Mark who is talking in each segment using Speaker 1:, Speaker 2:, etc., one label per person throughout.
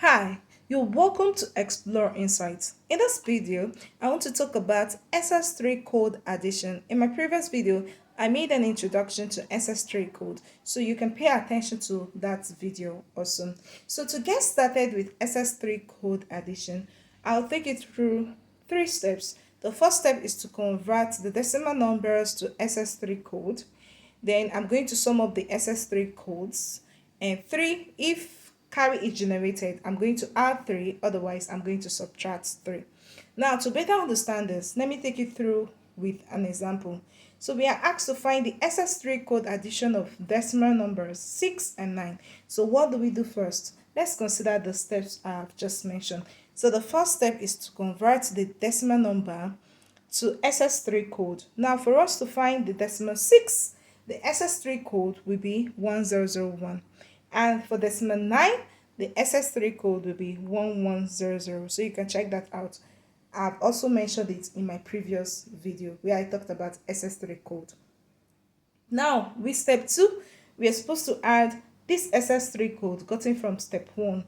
Speaker 1: Hi, you're welcome to Explore Insights. In this video, I want to talk about SS3 code addition. In my previous video, I made an introduction to SS3 code, so you can pay attention to that video also. So to get started with SS3 code addition, I'll take you through three steps. The first step is to convert the decimal numbers to SS3 code. Then I'm going to sum up the SS3 codes. And three, if carry is generated, I'm going to add 3, otherwise I'm going to subtract 3. Now, to better understand this, let me take you through with an example. So we are asked to find the SS3 code addition of decimal numbers 6 and 9. So what do we do first? Let's consider the steps I've just mentioned. So the first step is to convert the decimal number to SS3 code. Now, for us to find the decimal 6, the SS3 code will be 1001. And for decimal 9, the SS3 code will be 1100. So you can check that out. I've also mentioned it in my previous video where I talked about SS3 code. Now, with step 2, we are supposed to add this SS3 code gotten from step 1.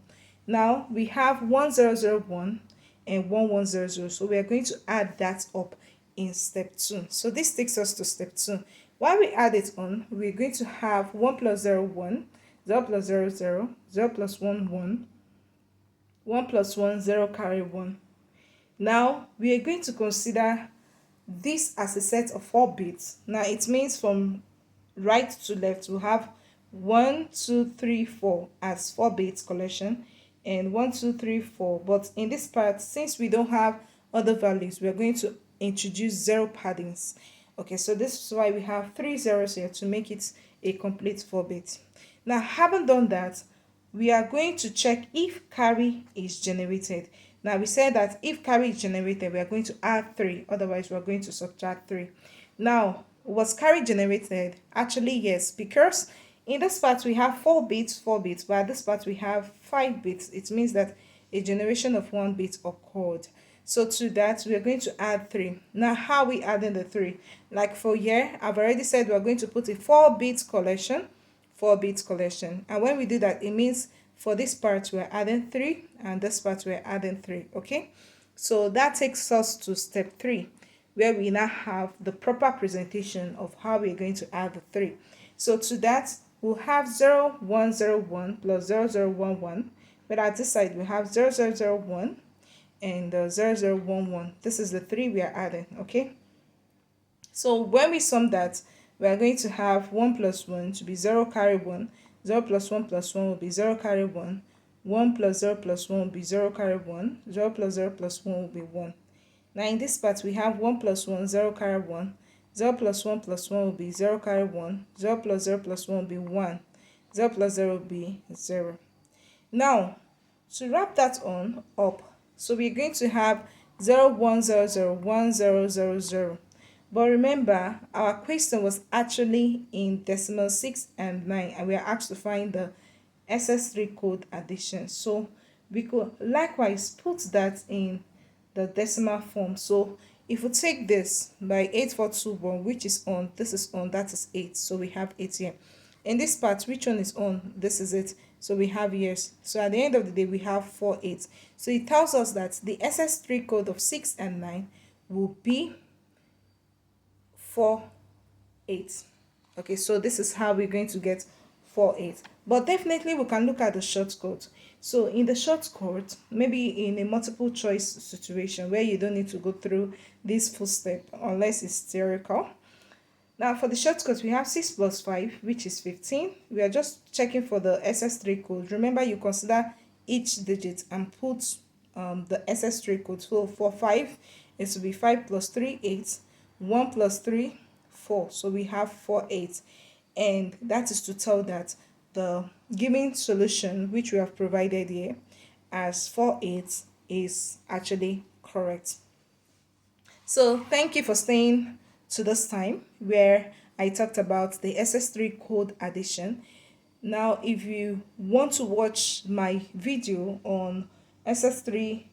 Speaker 1: Now, we have 1001 and 1100. So we are going to add that up in step 2. So this takes us to step 2. While we add it on, we're going to have 1 plus 0, 1, 0 plus 0, 0, 0 plus 1, 1, 1 plus 1, 0 carry 1. Now, we are going to consider this as a set of 4 bits. Now, it means from right to left, we'll have 1, 2, 3, 4 as 4 bits collection, and 1, 2, 3, 4. But in this part, since we don't have other values, we are going to introduce 0 paddings. Okay, so this is why we have 3 zeros here to make it a complete 4 bit. Now, having done that, we are going to check if carry is generated. Now, we said that if carry is generated, we are going to add 3, otherwise we are going to subtract 3. Now, was carry generated? Actually, yes, because in this part we have 4 bits, but at this part we have 5 bits. It means that a generation of 1 bit occurred. So to that, we are going to add 3. Now, how are we adding the 3? Like for here, I've already said we are going to put a 4-bit collection, 4-bit collection. And when we do that, it means for this part, we're adding 3, and this part, we're adding 3, okay? So that takes us to step 3, where we now have the proper presentation of how we're going to add the 3. So to that, we'll have 0101 plus 0011, but at this side, we have 0001 and 0011. This is the 3 we are adding, okay? So when we sum that, we are going to have 1 plus 1 to be 0 carry 1, 0 plus 1 plus 1 will be 0 carry 1, 1 plus 0 plus 1 will be 0 carry 1, 0 plus 0 plus 1 will be 1. Now in this part, we have 1 plus 1, 0 carry 1, 0 plus 1 plus 1 will be 0 carry 1, 0 plus 0 plus 1 will be 1, 0 plus 0 will be 0. Now, to wrap that on up, so we're going to have 01001000. But remember, our question was actually in decimal 6 and 9, and we are asked to find the SS3 code addition. So we could likewise put that in the decimal form. So if we take this by 8421, which is on, this is on, that is 8. So we have 8 here. In this part, which one is on? This is it. So we have years. So at the end of the day, we have 4 8. So it tells us that the SS3 code of 6 and 9 will be 4 8. Okay, so this is how we're going to get 4 8. But definitely we can look at the shortcut. So in the shortcut, maybe in a multiple choice situation where you don't need to go through this full step unless it's theoretical. Now for the shortcut, we have 6 plus 5, which is 15. We are just checking for the SS3 code. Remember, you consider each digit and put the SS3 code. So for 5, it will be 5 plus 3, 8. 1 plus 3, 4. So we have 4 8. And that is to tell that the given solution, which we have provided here as 4 8, is actually correct. So thank you for staying to this time where I talked about the SS3 code addition. Now, if you want to watch my video on SS3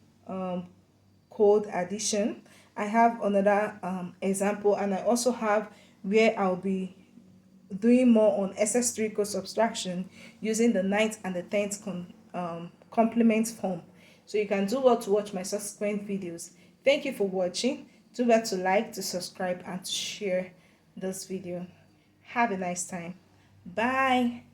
Speaker 1: code addition, I have another example, and I also have where I'll be doing more on SS3 code subtraction using the ninth and the 10th complement form. So you can do well to watch my subsequent videos. Thank you for watching. Do well to like, to subscribe, and to share this video. Have a nice time. Bye.